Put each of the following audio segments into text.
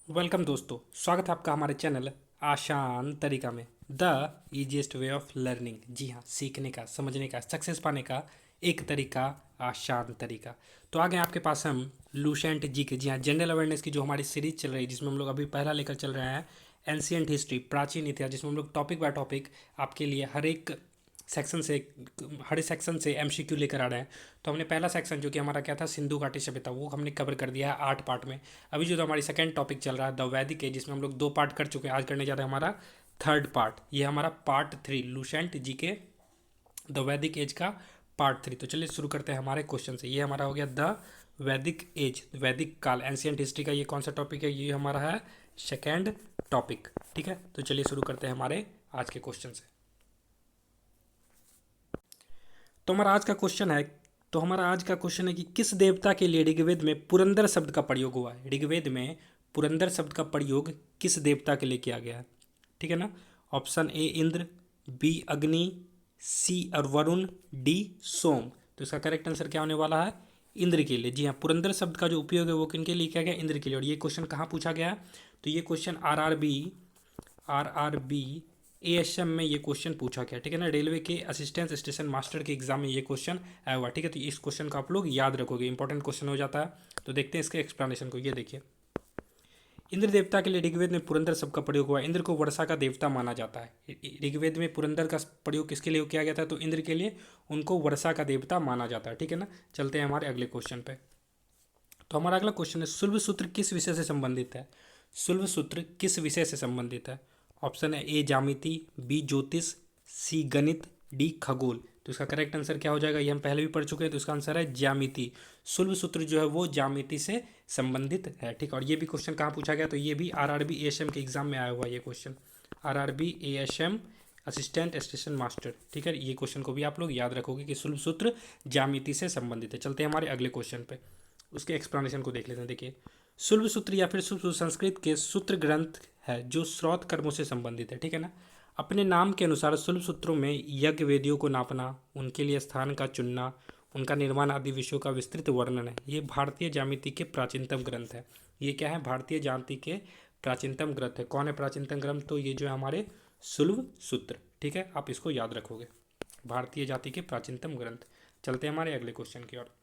Welcome दोस्तों, स्वागत है आपका हमारे चैनल आसान तरीका में। The easiest way of learning. जी हाँ, सीखने का, समझने का, सक्सेस पाने का एक तरीका, आसान तरीका। तो आ गए आपके पास हम लूसेंट जी के। जी हाँ, जनरल अवेयरनेस की जो हमारी सीरीज चल रही है, जिसमें हम लोग अभी पहला लेकर चल रहे हैं एंशियंट हिस्ट्री, प्राचीन इतिहास, जिसमें हम लोग टॉपिक बाय टॉपिक आपके लिए सेक्शन से हर सेक्शन से एमसीक्यू लेकर आ रहे हैं। तो हमने पहला सेक्शन जो कि हमारा क्या था, सिंधु घाटी सभ्यता, वो हमने कवर कर दिया है 8 पार्ट में। अभी जो तो हमारी सेकंड टॉपिक चल रहा है द वैदिक एज, जिसमें हम लोग 2 पार्ट कर चुके हैं। आज करने जा रहे हैं हमारा थर्ड पार्ट। ये हमारा पार्ट 3 लूसेंट जी के द वैदिक एज का पार्ट 3। तो चलिए शुरू करते हैं हमारे क्वेश्चन से। ये हमारा हो गया द वैदिक एज, वैदिक काल, एंशियंट हिस्ट्री का ये कौन सा टॉपिक है, ये हमारा है सेकेंड टॉपिक। ठीक है, तो चलिए शुरू करते हैं हमारे आज के क्वेश्चन से। तो हमारा आज का क्वेश्चन है कि किस देवता के लिए ऋग्वेद में पुरंदर शब्द का प्रयोग हुआ है। ऋग्वेद में पुरंदर शब्द का प्रयोग किस देवता के लिए किया गया है। ठीक है ना। ऑप्शन ए इंद्र, बी अग्नि, सी और वरुण, डी सोम। तो इसका करेक्ट आंसर क्या होने वाला है, इंद्र के लिए। जी हाँ, पुरंदर शब्द का जो उपयोग है वो किन के लिए किया गया, इंद्र के लिए। और ये क्वेश्चन कहाँ पूछा गया है, तो ये question R R B ASM में ये क्वेश्चन पूछा गया। ठीक है ना, रेलवे के असिस्टेंट स्टेशन मास्टर के एग्जाम में ये क्वेश्चन आया हुआ। ठीक है, तो इस क्वेश्चन को आप लोग याद रखोगे, इंपॉर्टेंट क्वेश्चन हो जाता है। तो देखते हैं इसके एक्सप्लेनेशन को। ये देखिए, इंद्र देवता के लिए ऋग्वेद में पुरंदर शब्द का प्रयोग हुआ। इंद्र को वर्षा का देवता माना जाता है। ऋग्वेद में पुरंदर का प्रयोग किसके लिए किया गया था, तो इंद्र के लिए। उनको वर्षा का देवता माना जाता है। ठीक है ना, चलते हैं हमारे अगले क्वेश्चन पे। तो हमारा अगला क्वेश्चन है, शुल्ब सूत्र किस विषय से संबंधित है। शुल्ब सूत्र किस विषय से संबंधित है। ऑप्शन है ए ज्यामिति, बी ज्योतिष, सी गणित, डी खगोल। तो इसका करेक्ट आंसर क्या हो जाएगा, ये हम पहले भी पढ़ चुके हैं। तो इसका आंसर है ज्यामिति। शुल्ब सूत्र जो है वो ज्यामिति से संबंधित है। ठीक है, और ये भी क्वेश्चन कहाँ पूछा गया, तो ये भी आरआरबी एएसएम के एग्जाम में आया हुआ ये question. RRB ASM assistant station master. ठीक है, ये क्वेश्चन को भी आप लोग याद रखोगे कि शुल्ब सूत्र ज्यामिति से संबंधित है। चलते हैं हमारे अगले क्वेश्चन पे, उसके एक्सप्लेनेशन को देख लेते हैं। देखिए, शुल्ब सूत्र या फिर शुल्ब सूत्र संस्कृत के सूत्र ग्रंथ है जो स्रोत कर्मों से संबंधित है। ठीक है ना। अपने नाम के अनुसार शुल्ब सूत्रों में यज्ञ वेदियों को नापना, उनके लिए स्थान का चुनना, उनका निर्माण आदि विषयों का विस्तृत वर्णन है। ये भारतीय ज्यामिति के प्राचीनतम ग्रंथ है। ये क्या है, भारतीय ज्यामिति के प्राचीनतम ग्रंथ है। कौन है प्राचीनतम ग्रंथ, तो ये जो है हमारे शुल्ब सूत्र। ठीक है, आप इसको याद रखोगे, भारतीय जाति के प्राचीनतम ग्रंथ। चलते हैं हमारे अगले क्वेश्चन की ओर।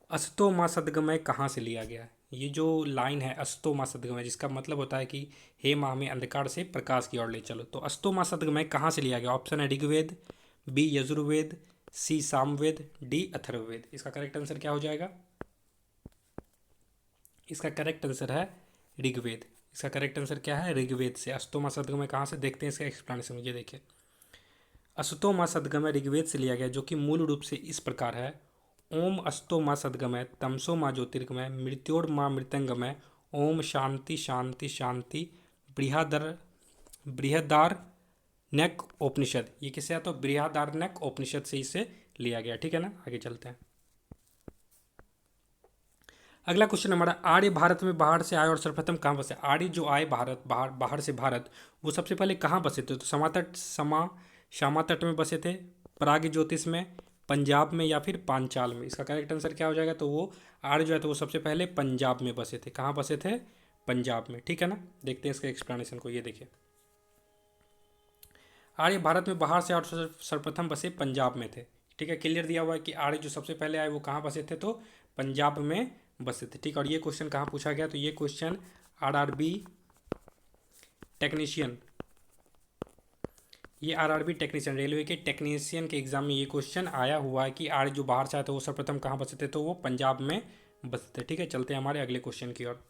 अस्तो माँ सदगमय कहाँ से लिया गया है। ये जो लाइन है अस्तो माँ सदगमय, जिसका मतलब होता है कि हे माँ हमें अंधकार से प्रकाश की ओर ले चलो। तो अस्तो माँ सदगमय कहाँ से लिया गया। ऑप्शन है ऋग्वेद, बी यजुर्वेद, सी सामवेद, डी अथर्ववेद। इसका करेक्ट आंसर क्या हो जाएगा, इसका करेक्ट आंसर है ऋग्वेद। इसका करेक्ट आंसर क्या है, ऋग्वेद से। अस्तो माँ सदगमय कहाँ से, देखते हैं इसका एक्सप्लेनेशन। ये देखिए, अस्तों माँ सद्गमय ऋग्वेद से लिया गया, जो कि मूल रूप से इस प्रकार है। ओम अस्तो माँ सद्गमय, तमसो माँ ज्योतिर्गमय, मृत्योर माँ मृतंगमय, ओम शांति शांति शांति, बृहदर बृहदारण्यक उपनिषद। ये किससे आता है, बृहदारण्यक उपनिषद से इसे लिया गया। ठीक है ना, आगे चलते हैं। अगला क्वेश्चन हमारा, आर्य भारत में बाहर से आए और सर्वप्रथम कहाँ बसे। आर्य जो आए भारत, बाहर से भारत, वो सबसे पहले कहाँ बसे थे, तो श्यामा तट में बसे थे, प्राग ज्योतिष में, पंजाब में, या फिर पांचाल में। इसका करेक्ट आंसर क्या हो जाएगा, तो वो आर्य जो है तो वो सबसे पहले पंजाब में बसे थे। कहाँ बसे थे, पंजाब में। ठीक है ना, देखते हैं इसके एक्सप्लेनेशन को। ये देखिए, आर्य भारत में बाहर से और सर्वप्रथम बसे पंजाब में थे। ठीक है, क्लियर दिया हुआ है कि आर्य जो सबसे पहले आए वो कहाँ बसे थे, तो पंजाब में बसे थे। ठीक है, और ये क्वेश्चन कहाँ पूछा गया, तो ये क्वेश्चन आरआरबी टेक्नीशियन, ये आरआरबी टेक्नीशियन, रेलवे के टेक्नीशियन के एग्जाम में ये क्वेश्चन आया हुआ है कि आर्य जो बाहर से आए थे वो सर्वप्रथम कहाँ बसे थे, तो वो पंजाब में बसे थे। ठीक है, चलते हैं हमारे अगले क्वेश्चन की ओर।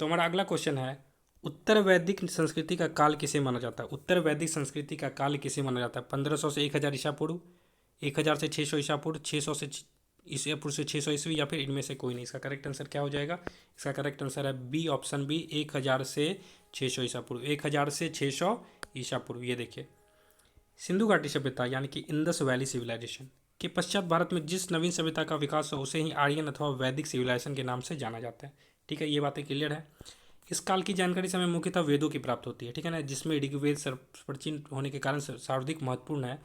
तो हमारा अगला क्वेश्चन है, उत्तर वैदिक संस्कृति का काल किसे माना जाता है। उत्तर वैदिक संस्कृति का काल किसे माना जाता है, 1500 से 1000 ईसा पूर्व, 1000 से 600 ईसा पूर्व, 600 से ईसा पूर्व से 600 ईस्वी, या फिर इनमें से कोई नहीं। इसका करेक्ट आंसर क्या हो जाएगा, इसका करेक्ट आंसर है बी, ऑप्शन बी, 1000 से 600 ईसा पूर्व। 1000 से 600 ईसा पूर्व। ये देखिए, सिंधु घाटी सभ्यता यानी कि इंडस वैली सिविलाइजेशन के पश्चात भारत में जिस नवीन सभ्यता का विकास हो उसे ही आर्यन अथवा वैदिक सिविलाइजेशन के नाम से जाना जाता है। ठीक है, ये बातें क्लियर है। इस काल की जानकारी से हमें मुख्यतः वेदों की प्राप्त होती है। ठीक है ना, जिसमें ऋग्वेद सर्वप्राचीन होने के कारण सर्वाधिक महत्वपूर्ण है।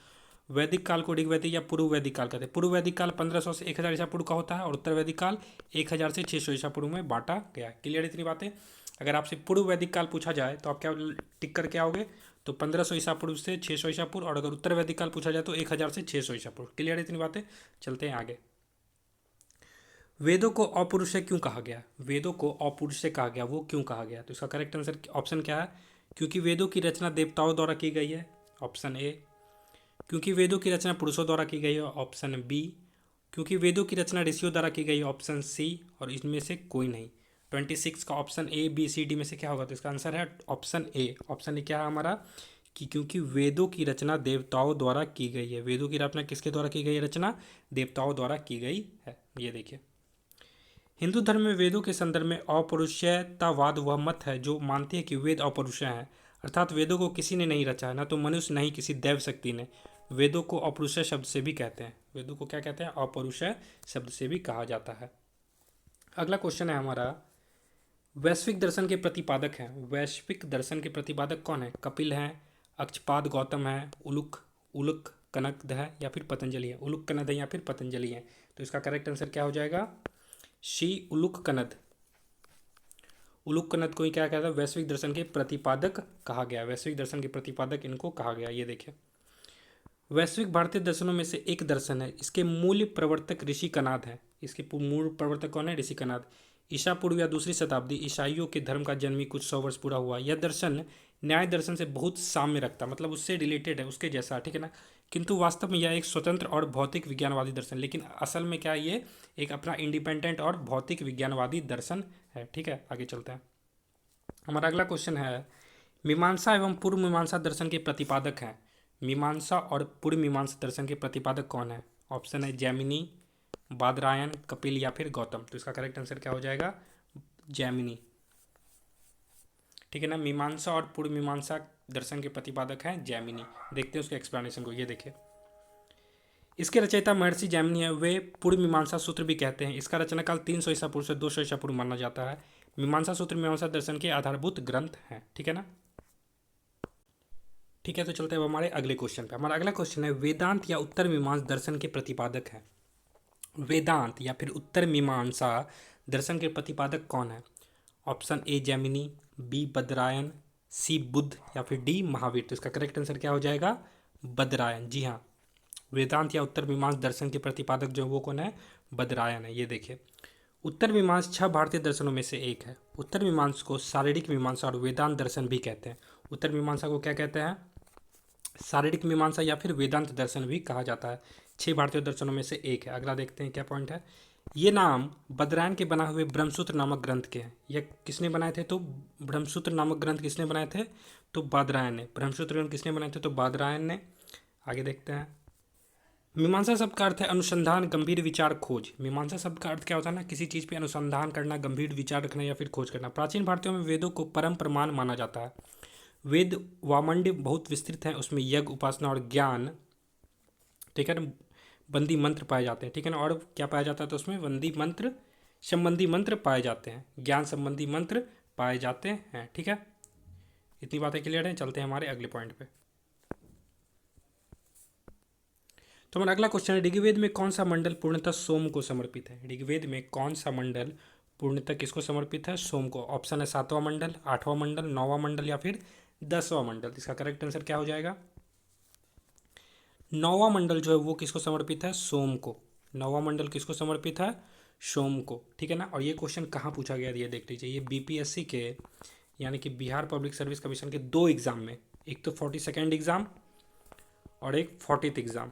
वैदिक काल को ऋग्वैदिक या पूर्व वैदिक काल कहते हैं। पूर्व वैदिक काल 1500 से 1000 ईसा पूर्व का होता है और उत्तर वैदिक काल 1000 से 600 ईसा पूर्व में बांटा गया है। क्लियर इतनी बातें। अगर आपसे पूर्व वैदिक काल पूछा जाए तो आप क्या टिक करके आओगे, तो 1500 ईसा पूर्व से 600 ईसा पूर्व, और अगर उत्तर वैदिक काल पूछा जाए तो 1000 से 600 ईसा पूर्व। क्लियर इतनी बातें। चलते हैं आगे। वेदों को अपौरुषेय क्यों कहा गया? वेदों को अपौरुषेय कहा गया, वो क्यों कहा गया? तो इसका करेक्ट आंसर ऑप्शन क्या है? क्योंकि वेदों की रचना देवताओं द्वारा की गई है, ऑप्शन ए। क्योंकि वेदों की रचना पुरुषों द्वारा की गई है, ऑप्शन बी। क्योंकि वेदों की रचना ऋषियों द्वारा की गई है, ऑप्शन सी। और इनमें से कोई नहीं। 26 का option A B C D में से क्या होगा? तो इसका आंसर है ऑप्शन ए। ऑप्शन ए क्या है हमारा? कि क्योंकि वेदों की रचना देवताओं द्वारा की गई है। वेदों की रचना किसके द्वारा की गई है? रचना देवताओं द्वारा की गई है। ये देखिए, हिंदू धर्म में वेदों के संदर्भ में अपौरुषेयतावाद वह मत है जो मानती है कि वेद अपौरुषेय हैं, अर्थात वेदों को किसी ने नहीं रचा है, न तो मनुष्य न ही किसी दैव शक्ति ने। वेदों को अपौरुषेय शब्द से भी कहते हैं। वेदों को क्या कहते हैं? अपौरुषेय शब्द से भी कहा जाता है। अगला क्वेश्चन है हमारा, वैश्विक दर्शन के प्रतिपादक हैं। वैश्विक दर्शन के प्रतिपादक कौन है? कपिल हैं, अक्षपाद गौतम है, उलुक उलुक कनद है, या फिर पतंजलि है। उलुक कनद है या फिर पतंजलि है। तो इसका करेक्ट आंसर क्या हो जाएगा? शी उलुक कनद। उलुक कनद को ही क्या कहता है? वैश्विक दर्शन के प्रतिपादक कहा गया। वैश्विक दर्शन के प्रतिपादक इनको कहा गया। ये देखिए, वैश्विक भारतीय दर्शनों में से एक दर्शन है, इसके मूल प्रवर्तक ऋषि कनाद है। इसके मूल प्रवर्तक कौन है? ऋषि कनाद। ईसा पूर्व या दूसरी शताब्दी ईसाइयों के धर्म का जन्मी कुछ 100 वर्ष पूरा हुआ। यह दर्शन न्याय दर्शन से बहुत साम्य रखता, मतलब उससे रिलेटेड है, उसके जैसा, ठीक है ना। किंतु वास्तव में यह एक स्वतंत्र और भौतिक विज्ञानवादी दर्शन, लेकिन असल में क्या, ये एक अपना इंडिपेंडेंट और भौतिक विज्ञानवादी दर्शन है। ठीक है, आगे चलते हैं। हमारा अगला क्वेश्चन है, मीमांसा एवं पूर्व मीमांसा दर्शन के प्रतिपादक हैं। मीमांसा और पूर्व मीमांसा दर्शन के प्रतिपादक कौन है? ऑप्शन है जैमिनी, बादरायण, कपिल या फिर गौतम। तो इसका करेक्ट आंसर क्या हो जाएगा? जैमिनी। ठीक है ना। मीमांसा और पूर्व मीमांसा दर्शन के प्रतिपादक हैं जैमिनी। देखते हैं उसके एक्सप्लेनेशन को। ये देखिए, इसके रचयिता महर्षि जैमिनी है। वे पूर्व मीमांसा सूत्र भी कहते हैं। इसका रचनाकाल 300 ईसा पूर्व से 200 ईसा पूर्व माना जाता है। मीमांसा सूत्र मीमांसा दर्शन के आधारभूत ग्रंथ हैं। ठीक है ना। ठीक है, तो चलते हैं अब हमारे अगले क्वेश्चन पे। हमारा अगला क्वेश्चन है, वेदांत या उत्तर मीमांसा दर्शन के प्रतिपादक हैं। वेदांत या फिर उत्तर मीमांसा दर्शन के प्रतिपादक कौन है? ऑप्शन ए जैमिनी, बी बदरायन, सी बुद्ध या फिर डी महावीर। तो इसका करेक्ट आंसर क्या हो जाएगा? बदरायन। जी हाँ, वेदांत या उत्तर मीमांसा दर्शन के प्रतिपादक जो वो कौन है? बदरायन है। ये देखिए, उत्तर मीमांसा 6 भारतीय दर्शनों में से एक है। उत्तर मीमांसा को शारीरिक मीमांसा और वेदांत दर्शन भी कहते हैं। उत्तर मीमांसा को क्या कहते हैं? शारीरिक मीमांसा या फिर वेदांत दर्शन भी कहा जाता है। 6 भारतीय दर्शनों में से एक है। अगला देखते हैं क्या पॉइंट है। ये नाम बदरायन के बना हुए ब्रह्मसूत्र नामक ग्रंथ के हैं। यह किसने बनाए थे? तो ब्रह्मसूत्र नामक ग्रंथ किसने बनाए थे? तो बादरायन ने। ब्रह्मसूत्र ग्रंथ किसने बनाए थे? तो बादरायन ने। आगे देखते हैं। मीमांसा शब्द का अर्थ है अनुसंधान, गंभीर विचार, खोज। मीमांसा शब्द का अर्थ क्या होता है ना? किसी चीज़ पे अनुसंधान करना, गंभीर विचार रखना या फिर खोज करना। प्राचीन भारतीयों में वेदों को परम प्रमाण माना जाता है। वेद वामंड बहुत विस्तृत है, उसमें यज्ञ, उपासना और ज्ञान, ठीक है ना, बंदी मंत्र पाए जाते हैं। ठीक है ना। और क्या पाया जाता है? तो उसमें बंदी मंत्र संबंधी मंत्र पाए जाते हैं, ज्ञान संबंधी मंत्र पाए जाते हैं। ठीक है, इतनी बातें क्लियर हैं। चलते हैं हमारे अगले पॉइंट पे। तो हमारा अगला क्वेश्चन है, ऋग्वेद में कौन सा मंडल पूर्णतः सोम को समर्पित है? ऋग्वेद में कौन सा मंडल पूर्णतः किसको समर्पित है? सोम को। ऑप्शन है 7वां मंडल, 8वां मंडल, 9वां मंडल या फिर 10वां मंडल। इसका करेक्ट आंसर क्या हो जाएगा? 9वां मंडल जो है वो किसको समर्पित है? सोम को। 9वां मंडल किसको समर्पित है? सोम को। ठीक है ना। और ये क्वेश्चन कहाँ पूछा गया ये देख लीजिए। ये बीपीएससी के यानी कि बिहार पब्लिक सर्विस कमीशन के 2 एग्जाम में, एक तो 42nd एग्जाम और एक 40th एग्जाम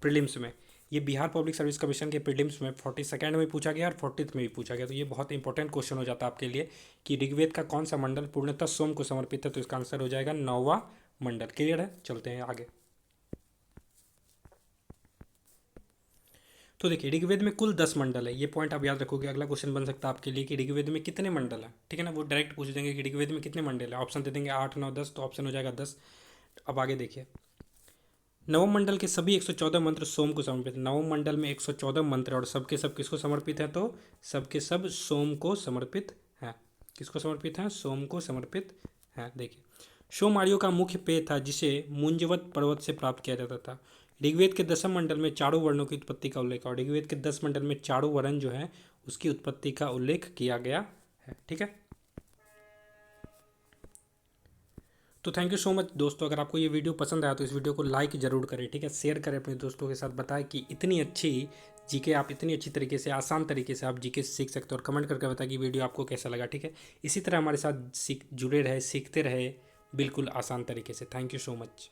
प्रीलिम्स में। ये बिहार पब्लिक सर्विस कमीशन के प्रीलिम्स में 42nd में पूछा गया और 40th में भी पूछा गया। तो ये बहुत इंपॉर्टेंट क्वेश्चन हो जाता है आपके लिए कि ऋग्वेद का कौन सा मंडल पूर्णतः सोम को समर्पित है। तो इसका आंसर हो जाएगा 9वां मंडल। क्लियर है। चलते हैं आगे। तो देखिए, ऋग्वेद में कुल 10 मंडल है। ये पॉइंट आप याद रखोगे। अगला क्वेश्चन बन सकता है आपके लिए कि ऋग्वेद में कितने मंडल है। ठीक है ना। वो डायरेक्ट पूछ देंगे कि ऋग्वेद में कितने मंडल है, ऑप्शन दे देंगे 8, 9, 10। तो ऑप्शन हो जाएगा 10। अब आगे देखिए, नवम मंडल के सभी 114 मंत्र सोम को समर्पित है। नवम मंडल में 114 मंत्र और सबके सब किसको समर्पित है? तो सबके सब सोम को समर्पित हैं। किसको समर्पित हैं? सोम को समर्पित हैं। देखिए, शोमारियो का मुख्य पेय था जिसे मुंजवत पर्वत से प्राप्त किया जाता था। ऋग्वेद के 10वें मंडल में चारों वर्णों की उत्पत्ति का उल्लेख, और ऋग्वेद के 10 मंडल में चारों वर्ण जो है उसकी उत्पत्ति का उल्लेख किया गया है। ठीक है, तो थैंक यू सो मच दोस्तों। अगर आपको ये वीडियो पसंद आया तो इस वीडियो को लाइक जरूर करें। ठीक है, शेयर करें अपने दोस्तों के साथ, बताएं कि इतनी अच्छी जीके आप इतनी अच्छी तरीके से, आसान तरीके से आप जीके सीख सकते हो, और कमेंट करके बताएं कि वीडियो आपको कैसा लगा। ठीक है, इसी तरह हमारे साथ जुड़े रहे, सीखते रहे बिल्कुल आसान तरीके से। Thank you so much.